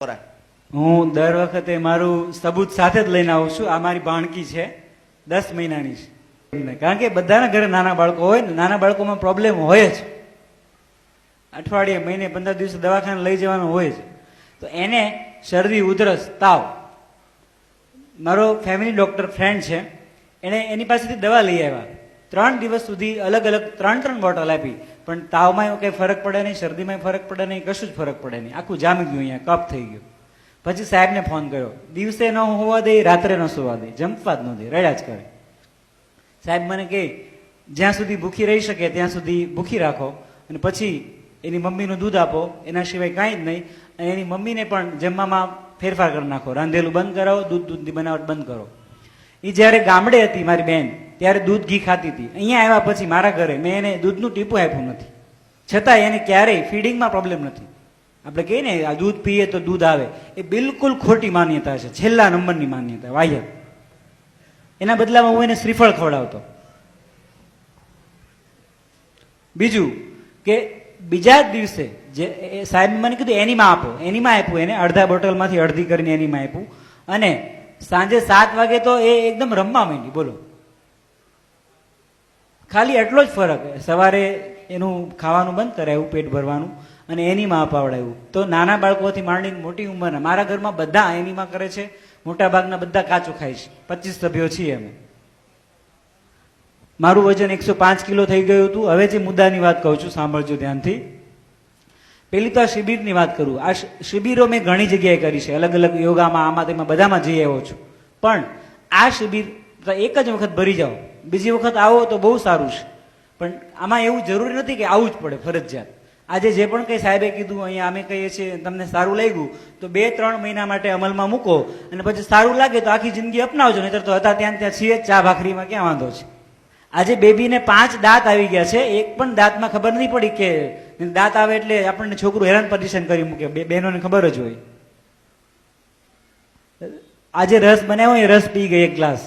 હું દર વખતે મારું સબૂત સાથે જ લઈને આવું છું. આ મારી ભાણકી છે, 10 મહિનાની છે. કારણ કે બધાના ઘરે નાના બાળકો હોય ને, નાના બાળકોમાં પ્રોબ્લેમ હોય જ. અઠવાડિયે, મહિને, 15 દિવસે દવાખાને લઈ જવાનું હોય જ. તો એને શરદી, ઉધરસ, તાવ. મારો ફેમિલી ડોક્ટર ફ્રેન્ડ છે, એને એની પાસેથી દવા લઈ આવ્યા. 3 દિવસ સુધી અલગ અલગ 3 બોટલ આપી, પણ તાવમાં કંઈ ફરક પડે નહીં, શરદીમાં ફરક પડે નહીં, કશું જ ફરક પડે નહીં. આખું જામી ગયું, અહીંયા કફ થઈ ગયું. પછી સાહેબને ફોન કર્યો, દિવસે ન હોવા દે, રાત્રે ન સુવા દે, જમવા જ ન દે, રડ્યા જ કરે. સાહેબ મને કહે, જ્યાં સુધી ભૂખી રહી શકે ત્યાં સુધી ભૂખી રાખો, અને પછી એની મમ્મીનું દૂધ આપો, એના સિવાય કાંઈ જ નહીં. અને એની મમ્મીને પણ જમવામાં ફેરફાર કરી નાખો, રાંધેલું બંધ કરાવો, દૂધની બનાવટ બંધ કરો. એ જ્યારે ગામડે હતી મારી બેન, ત્યારે દૂધ ઘી ખાતી હતી. અહીંયા આવ્યા પછી મારા ઘરે મેં એને દૂધનું ટીપું આપ્યું નથી, છતાં એને ક્યારેય ફીડિંગમાં પ્રોબ્લેમ નથી. આપણે કહીએ ને આ દૂધ પીએ તો દૂધ આવે, એ બિલકુલ ખોટી માન્યતા છે, છેલ્લા નંબરની માન્યતા, વાહ્ય. એના બદલામાં હું એને શ્રીફળ ખવડાવતો. બીજું કે બીજા જ દિવસે જે સાહેબ મને કીધું એનીમાં આપો, એનીમાં આપ્યું એને, અડધા બોટલમાંથી અડધી કરીને એનીમાં આપ્યું. અને સાંજે 7 વાગે તો એ એકદમ રમવા માંડી. બોલો, ખાલી એટલો જ ફરક. સવારે એનું ખાવાનું બંધ કરાયું, પેટ ભરવાનું, અને એનીમાં અપાવડાવ્યું. તો નાના બાળકોથી માંડીને મોટી ઉંમરના મારા ઘરમાં બધા એનીમાં કરે છે. મોટા ભાગના બધા કાચું ખાય છે. 25 સભ્યો છીએ અમે. મારું વજન 105 કિલો થઈ ગયું હતું. હવે જે મુદ્દાની વાત કહું છું, સાંભળજો ધ્યાનથી. પેલી તો આ શિબિરની વાત કરું. આ શિબિરો મેં ઘણી જગ્યાએ કરી છે, અલગ અલગ યોગામાં, આમાં તેમાં બધામાં જઈ આવ્યો છું. પણ આ શિબિર એક જ વખત ભરી જાઓ, બીજી વખત આવો તો બહુ સારું છે. પણ આમાં એવું જરૂરી નથી કે આવવું જ પડે ફરજિયાત. આજે જે પણ કંઈ સાહેબે કીધું, અહીંયા અમે કહીએ છીએ, તમને સારું લાગ્યું તો 2-3 મહિના માટે અમલમાં મૂકો, અને પછી સારું લાગે તો આખી જિંદગી અપનાવજો. નહીતર તો હતા ત્યાં છીએ, ચા ભાખરીમાં ક્યાં વાંધો છે. આજે બેબીને 5 દાંત આવી ગયા છે. એક પણ દાંતમાં ખબર નહીં પડી કે દાંત આવે એટલે આપણને છોકરું હેરાન પરેશાન કરી મૂકે. બહેનોને ખબર જ હોય. આજે રસ બનાવ્યો, એ રસ પી ગઈ 1 ગ્લાસ.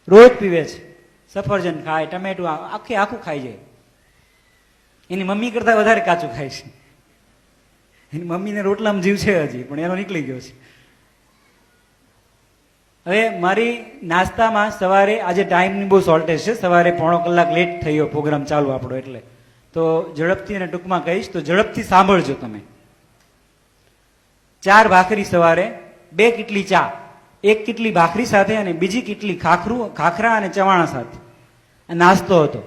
રોજ પીવે છે. સફરજન ખાય, ટમેટું આખું ખાઈ જાય. એની મમ્મી કરતા વધારે કાચું ખાય છે. એની મમ્મીને રોટલામાં જીવ છે હજી, પણ એનો નીકળી ગયો છે. હવે મારી નાસ્તામાં સવારે આજે ટાઈમની બહુ શોર્ટેજ છે, સવારે 1.5 કલાક લેટ થયો પ્રોગ્રામ ચાલુ આપણો, એટલે તો ઝડપથી અને ટૂંકમાં કહીશ, તો ઝડપથી સાંભળજો તમે. 4 ભાખરી સવારે, 2 કીટલી ચા, 1 કીટલી ભાખરી સાથે, અને બીજી કીટલી ખાખરા અને ચવાણા સાથે નાસ્તો હતો.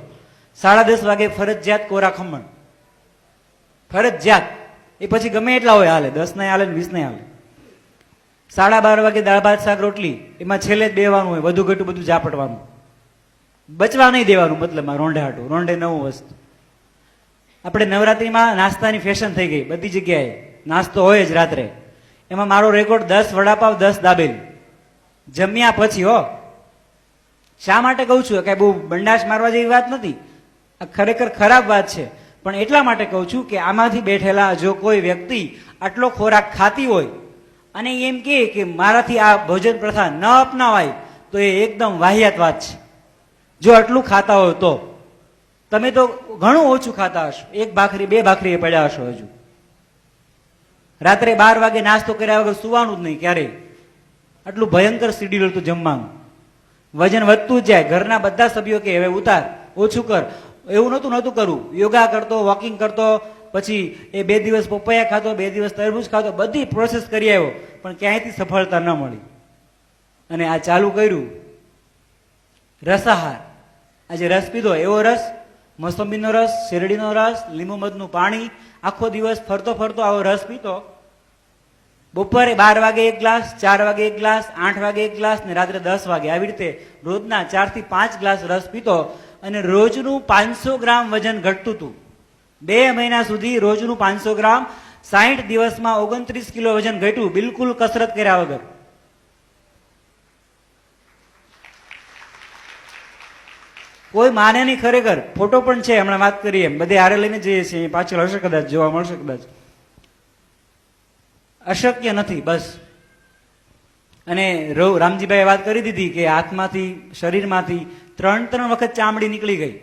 10:30 વાગે ફરજિયાત કોરા ખમણ, ફરજિયાત. એ પછી ગમે એટલા હોય હાલે, 10 નહીં હાલે, 20 નહીં હાલે. 12:30 વાગે દાળ ભાત શાક રોટલી, એમાં છેલ્લે જ બેવાનું હોય, વધુ ઘટું બધું ઝાપટવાનું, બચવા નહીં દેવાનું. મતલબમાં રોંઢે હાટું, રોંઢે નવું વસ્તુ. આપણે નવરાત્રીમાં નાસ્તાની ફેશન થઈ ગઈ, બધી જગ્યાએ નાસ્તો હોય જ રાત્રે. એમાં મારો રેકોર્ડ 10 વડાપાવ, 10 દાબેલી જમ્યા પછી. હો, શા માટે કહું છું? કઈ બહુ બંડાશ મારવા જેવી વાત નથી, આ ખરેખર ખરાબ વાત છે. પણ એટલા માટે કહું છું કે આમાંથી બેઠેલા જો કોઈ વ્યક્તિ આટલો ખોરાક ખાતી હોય અને એમ કે મારાથી આ ભોજન પ્રથા ન અપનાવાય, તો એ એકદમ વાહિયાત વાત છે. જો આટલું ખાતા હોય તો તમે તો ઘણું ઓછું ખાતા હશો. 1 ભાખરી 2 ભાખરી પડ્યા હશો. હજુ રાત્રે 12 વાગે નાસ્તો કર્યા વગર સુવાનું જ નહીં ક્યારેય. આટલું ભયંકર શિડ્યુલ હતું જમવાનું. વજન વધતું જ જાય. ઘરના બધા સભ્યો કે હવે ઉતાર, ઓછું કર. એવું નહોતું કરવું. યોગા કરતો, વોકિંગ કરતો, પછી એ 2 દિવસ પપૈયા ખાતો, 2 દિવસ તરબૂચ ખાતો, બધી પ્રોસેસ કરી આવ્યો, પણ ક્યાંયથી સફળતા ન મળી. અને આ ચાલુ કર્યું રસાહાર. આજે રસ પીધો, એવો રસ, મોસંબીનો રસ, શેરડીનો રસ, લીંબુ મધનું પાણી, આખો દિવસ ફરતો ફરતો આવો રસ પીતો. બપોરે 12 વાગે 1 ગ્લાસ, 4 વાગે 1 ગ્લાસ, 8 વાગે 1 ગ્લાસ, ને રાત્રે 10 વાગે. આવી રીતે રોજના 4 થી 5 ગ્લાસ રસ પીતો, અને રોજનું 500 ગ્રામ વજન ઘટતું હતું. 2 મહિના સુધી રોજનું 500 ગ્રામ, 60 દિવસમાં 29 કિલો વજન ઘટ્યું, બિલકુલ કસરત કર્યા વગર. કોઈ માને નહીં ખરેખર. ફોટો પણ છે, હમણાં વાત કરીએ એમ, બધે હારે લઈને જઈએ છીએ, પાછળ હશે, કદાચ જોવા મળશે, કદાચ. અશક્ય નથી બસ. અને રામજીભાઈએ વાત કરી દીધી કે હાથમાંથી, શરીરમાંથી 3 વખત ચામડી નીકળી ગઈ.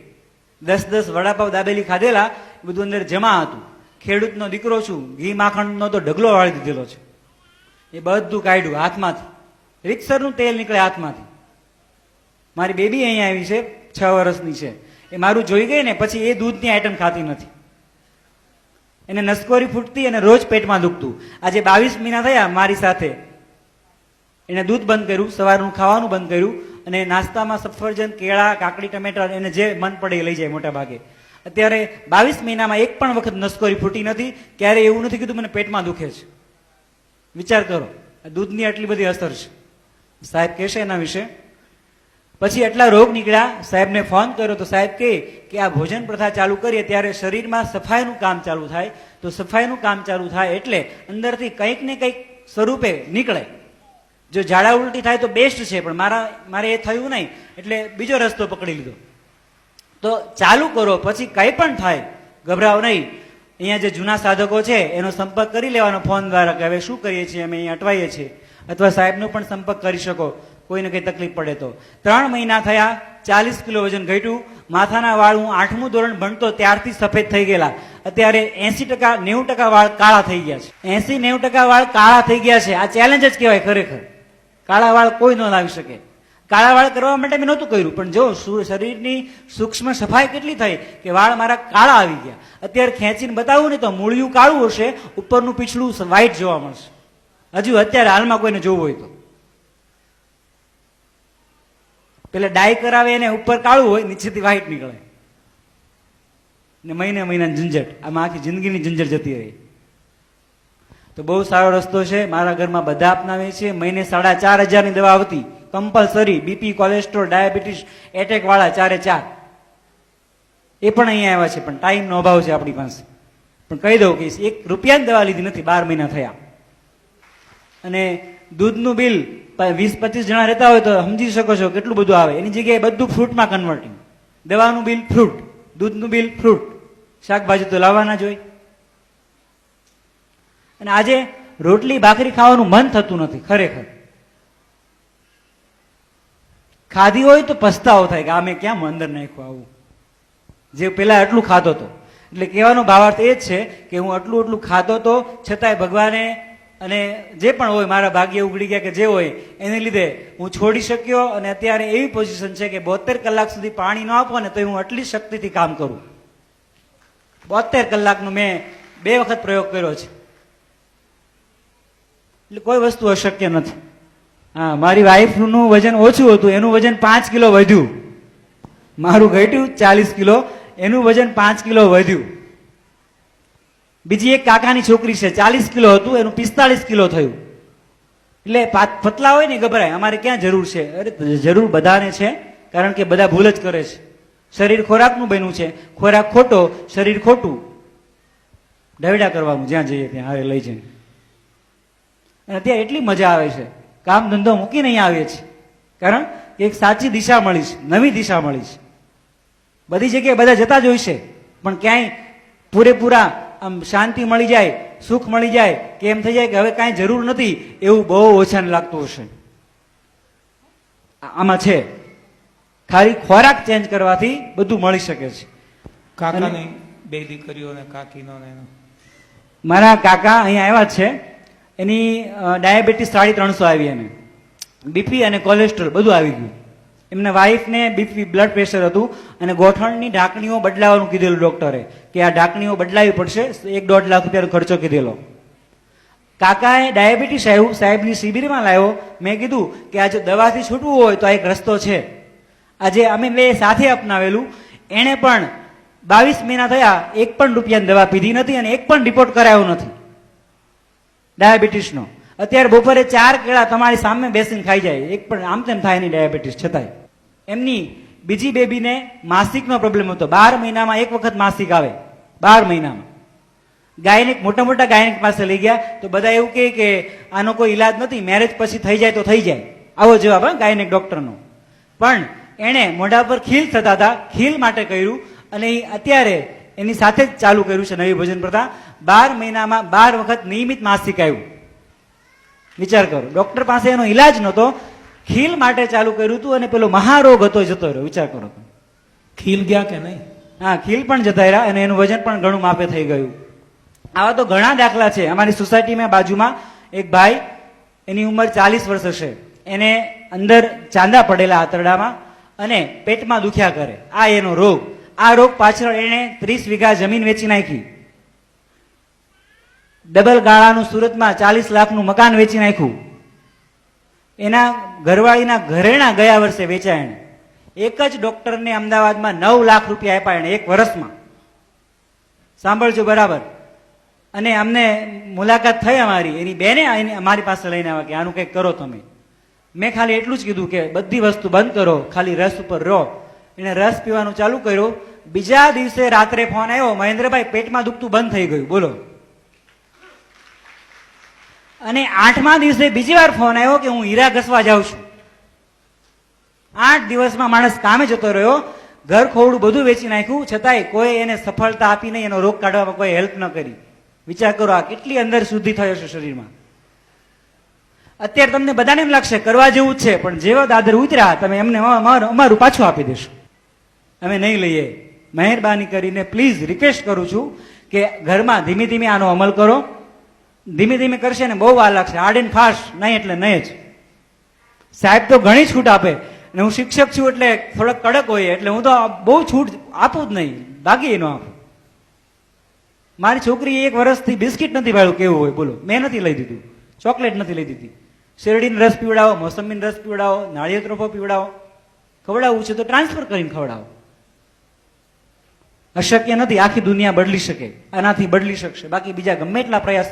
10 વડાપાવ દાબેલી ખાધેલા, બધું અંદર જમા હતું. ખેડૂતનો દીકરો છું, ઘી માખણનો તો ઢગલો વાળી દીધેલો છે. એ બધું કાઢ્યું હાથમાંથી, રીતસરનું તેલ નીકળે હાથમાંથી. મારી બેબી અહીંયા આવી છે, 6 વર્ષની છે. એ મારું જોઈ ગઈ ને પછી એ દૂધની આઈટમ ખાતી નથી. એને નસકોરી ફૂટતી અને રોજ પેટમાં દુખતું. આજે 22 મહિના થયા મારી સાથે. એને દૂધ બંધ કર્યું, સવારનું ખાવાનું બંધ કર્યું, અને નાસ્તામાં સફરજન, કેળા, કાકડી, ટમેટા એને જે મન પડે એ લઈ જાય મોટા ભાગે. અત્યારે 22 મહિનામાં એક પણ વખત નસકોરી ફૂટી નથી. ક્યારે એવું નથી કીધું મને પેટમાં દુખે છે. વિચાર કરો, આ દૂધની આટલી બધી અસર છે. સાહેબ કહેશે એના વિશે. પછી એટલા રોગ નીકળ્યા, સાહેબને ફોન કર્યો તો સાહેબ કહે કે આ ભોજન પ્રથા ચાલુ કરીએ ત્યારે શરીરમાં સફાઈનું કામ ચાલુ થાય. તો સફાઈનું કામ ચાલુ થાય એટલે અંદરથી કંઈક ને કંઈક સ્વરૂપે નીકળે. જો ઝાડા ઉલટી થાય તો બેસ્ટ છે, પણ મારે એ થયું નહીં એટલે બીજો રસ્તો પકડી લીધો. તો ચાલુ કરો, પછી કંઈ પણ થાય ગભરાવ નહીં. અહીંયા જે જૂના સાધકો છે એનો સંપર્ક કરી લેવાનો ફોન દ્વારા કે હવે શું કરીએ છીએ, અમે અહીંયા અટવાઈએ છીએ. અથવા સાહેબનો પણ સંપર્ક કરી શકો કોઈને કંઈ તકલીફ પડે તો. 3 મહિના થયા, 40 કિલો વજન ઘટ્યું. માથાના વાળ હું 8મું ધોરણ ભણતો ત્યારથી સફેદ થઈ ગયેલા. અત્યારે 80% 90% વાળ કાળા થઈ ગયા છે. 80-90% વાળ કાળા થઈ ગયા છે. આ ચેલેન્જ જ કહેવાય ખરેખર. કાળા વાળ કોઈ ન લાવી શકે. કાળા વાળ કરવા માટે મેં નહોતું કર્યું, પણ જો શરીરની સૂક્ષ્મ સફાઈ કેટલી થઈ કે વાળ મારા કાળા આવી ગયા. અત્યારે ખેંચીને બતાવું ને તો મૂળિયું કાળું હશે, ઉપરનું પીછડું વ્હાઈટ જોવા મળશે. હજુ અત્યારે હાલમાં કોઈને જોવું હોય તો પેલા ડાય કરાવે એને ઉપર કાળું હોય, નીચેથી વ્હાઈટ નીકળે ને મહિને ઝંઝટ. આમાં આખી જિંદગીની ઝંઝટ જતી રહી. તો બહુ સારો રસ્તો છે. મારા ઘરમાં બધા અપનાવે છે. મહિને 4,500ની દવા આવતી compulsory. BP, cholesterol, diabetes, attack વાળા 4 એ પણ અહીંયા આવ્યા છે, પણ ટાઈમનો અભાવ છે આપણી પાસે. પણ કહી દઉં કે 1 રૂપિયાની દવા લીધી નથી, 12 મહિના થયા. અને દૂધનું બિલ 20-25 જણા રહેતા હોય તો સમજી શકો છો કેટલું બધું આવે. એની જગ્યાએ બધું ફ્રૂટમાં કન્વર્ટિંગ. દવાનું બિલ ફ્રૂટ, દૂધનું બિલ ફ્રૂટ, શાકભાજી તો લાવવાના જ હોય. અને આજે રોટલી ભાખરી ખાવાનું મન થતું નથી ખરેખર. ખાધી હોય તો પસ્તાવો થાય કે આ મેં ક્યાં અંદર નાખ્યું આવું, જે પેલા એટલું ખાતો હતો. એટલે કહેવાનો ભાવાર્થ એ જ છે કે હું એટલું ખાતો હતો, છતાંય ભગવાને અને જે પણ હોય મારા ભાગ્ય ઉગડી ગયા કે જે હોય એને લીધે હું છોડી શક્યો. અને અત્યારે એવી પોઝિશન છે કે 72 કલાક સુધી પાણી ન આપો ને તો હું આટલી શક્તિથી કામ કરું. 72 કલાકનો મેં 2 વખત પ્રયોગ કર્યો છે. એટલે કોઈ વસ્તુ અશક્ય નથી. હા, મારી વાઈફનું વજન ઓછું હતું, એનું વજન 5 કિલો વધ્યું. મારું ઘટ્યું 40 કિલો, એનું વજન 5 કિલો વધ્યું. બીજી એક કાકાની છોકરી છે, 40 કિલો હતું, એનું 45 કિલો થયું. એટલે પતલા હોય ને ગભરાય. અમારે ક્યાં જરૂર છે? અરે જરૂર બધાને છે, કારણ કે બધા ભૂલ જ કરે છે. શરીર ખોરાકનું બન્યું છે, ખોરાક ખોટો, શરીર ખોટું. ઢવેડા કરવાનું જ્યાં જઈએ ત્યાં હારે લઈ જઈને. અને અત્યારે એટલી મજા આવે છે, કામ ધંધો મૂકીને અહીંયા આવીએ છીએ, કારણ કે એક સાચી દિશા મળી છે, નવી દિશા મળી છે. બધી જગ્યાએ બધા જતા જ હોય છે, પણ ક્યાંય પૂરેપૂરા આમ શાંતિ મળી જાય, સુખ મળી જાય કે એમ થઈ જાય કે હવે કાંઈ જરૂર નથી, એવું બહુ ઓછાને લાગતું હશે. આમાં છે ખાલી ખોરાક ચેન્જ કરવાથી બધું મળી શકે છે. કાકાની 2 દીકરીઓ ને કાકીનો ને એનો. મારા કાકા અહીંયા આવ્યા છે. એની ડાયાબિટીસ 350 આવી, એને બીપી અને કોલેસ્ટ્રોલ બધું આવી ગયું. એમના વાઈફને બીપી, બ્લડ પ્રેશર હતું, અને ગોઠણની ઢાંકણીઓ બદલાવાનું કીધેલું ડોક્ટરે કે આ ઢાંકણીઓ બદલાવી પડશે. 1-1.5 લાખ રૂપિયાનો ખર્ચો કીધેલો. કાકાએ ડાયાબિટીસ આવ્યું, સાહેબની શિબિરમાં લાવ્યો. મેં કીધું કે આજે દવાથી છૂટવું હોય તો આ એક રસ્તો છે. આજે અમે 2 સાથે અપનાવેલું. એણે પણ 22 મહિના થયા, 1 પણ રૂપિયાની દવા પીધી નથી અને 1 પણ રિપોર્ટ કરાયો નથી ડાયાબિટીસનો. અત્યારે બપોરે 4 કેળા તમારી સામે બેસીને ખાઈ જાય, 1 પણ આમ તેમ થાય નહીં ડાયાબિટીસ છતાંય. એમની બીજી બેબીને માસિકનો પ્રોબ્લેમ હતો. 12 મહિનામાં 1 વખત માસિક આવે, 12 મહિનામાં. ગાયનિક, મોટા ગાયનિક પાસે લઈ ગયા તો બધા એવું કહે કે આનો કોઈ ઈલાજ નથી, મેરેજ પછી થઈ જાય તો થઈ જાય. આવો જવાબ હા ગાયનિક ડોક્ટરનો. પણ એણે મોઢા પર ખીલ થતા હતા, ખીલ માટે કર્યું અને અત્યારે એની સાથે જ ચાલુ કર્યું છે નવી ભોજન પ્રથા. 12 મહિનામાં 12 વખત નિયમિત માસિક આવ્યું. વિચાર કરો, ડોક્ટર પાસે એનો ઈલાજ નહોતો, ખીલ માટે ચાલુ કર્યું હતું અને પેલો મહારોગ હતો જતો રહ્યો. વિચાર કરો. ખીલ ગયા કે નહીં? હા, ખીલ પણ જતા રહ્યા અને એનું વજન પણ ઘણું માપે થઈ ગયું. આવા તો ઘણા દાખલા છે. અમારી સોસાયટીમાં બાજુમાં એક ભાઈ, એની ઉંમર 40 વર્ષ હશે, એને અંદર ચાંદા પડેલા આંતરડામાં અને પેટમાં દુખ્યા કરે. આ એનો રોગ. આ રોગ પાછળ એને 30 વીઘા જમીન વેચી નાખી. ડબલ ગાળાનું સુરતમાં 40 લાખનું મકાન વેચી નાખ્યું. એના ઘરવાળીના ઘરેણા ગયા વર્ષે વેચાય એને. એક જ ડોક્ટરને અમદાવાદમાં 9 લાખ રૂપિયા આપ્યા એને એક વર્ષમાં. સાંભળજો બરાબર. અને અમને મુલાકાત થઈ અમારી, એની બેને અમારી પાસે લઈને આવ્યા કે આનું કંઈક કરો તમે. મેં ખાલી એટલું જ કીધું કે બધી વસ્તુ બંધ કરો, ખાલી રસ ઉપર રહો. એને રસ પીવાનું ચાલુ કર્યું. બીજા દિવસે રાત્રે ફોન આવ્યો, મહેન્દ્રભાઈ પેટમાં દુખતું બંધ થઈ ગયું. બોલો. અને 8મા દિવસે બીજી વાર ફોન આવ્યો કે હું હીરા ઘસવા જાઉં છું. 8 દિવસમાં માણસ કામે જતો રહ્યો, ઘર ખોવડું બધું વેચી નાખ્યું, છતાંય કોઈ એને સફળતા આપી નહીં, એનો રોગ કાઢવામાં કોઈ હેલ્પ ન કરી. વિચાર કરો આ કેટલી અંદર શુદ્ધિ થઈ હશે શરીરમાં. અત્યારે તમને બધાને એમ લાગશે કરવા જેવું જ છે, પણ જેવો દાદર ઉતર્યા તમે એમને અમારું પાછું આપી દેશો. અમે નહીં લઈએ. મહેરબાની કરીને પ્લીઝ રિક્વેસ્ટ કરું છું કે ઘરમાં ધીમે ધીમે આનો અમલ કરો. ધીમે ધીમે કરશે ને બહુ વાર લાગશે. હાર્ડ એન્ડ ફાસ્ટ નહીં એટલે નહીં જ. સાહેબ તો ઘણી છૂટ આપે, અને હું શિક્ષક છું એટલે થોડોક કડક હોય, એટલે હું તો બહુ છૂટ આપું જ નહીં, બાકી ન આપું. મારી છોકરી 1 વર્ષથી બિસ્કિટ નથી ભાડ્યું કેવું હોય બોલો. મેં નથી લઈ દીધું, ચોકલેટ નથી લઈ દીધી. શેરડીનો રસ પીવડાવો, મોસંબીનો રસ પીવડાવો, નાળિયેર ત્રોફો પીવડાવો. ખવડાવવું છે તો ટ્રાન્સફર કરીને ખવડાવો. અશક્ય નથી. આખી દુનિયા બદલી શકે, આનાથી બદલી શકશે. બાકી બીજા ગમે એટલા પ્રયાસ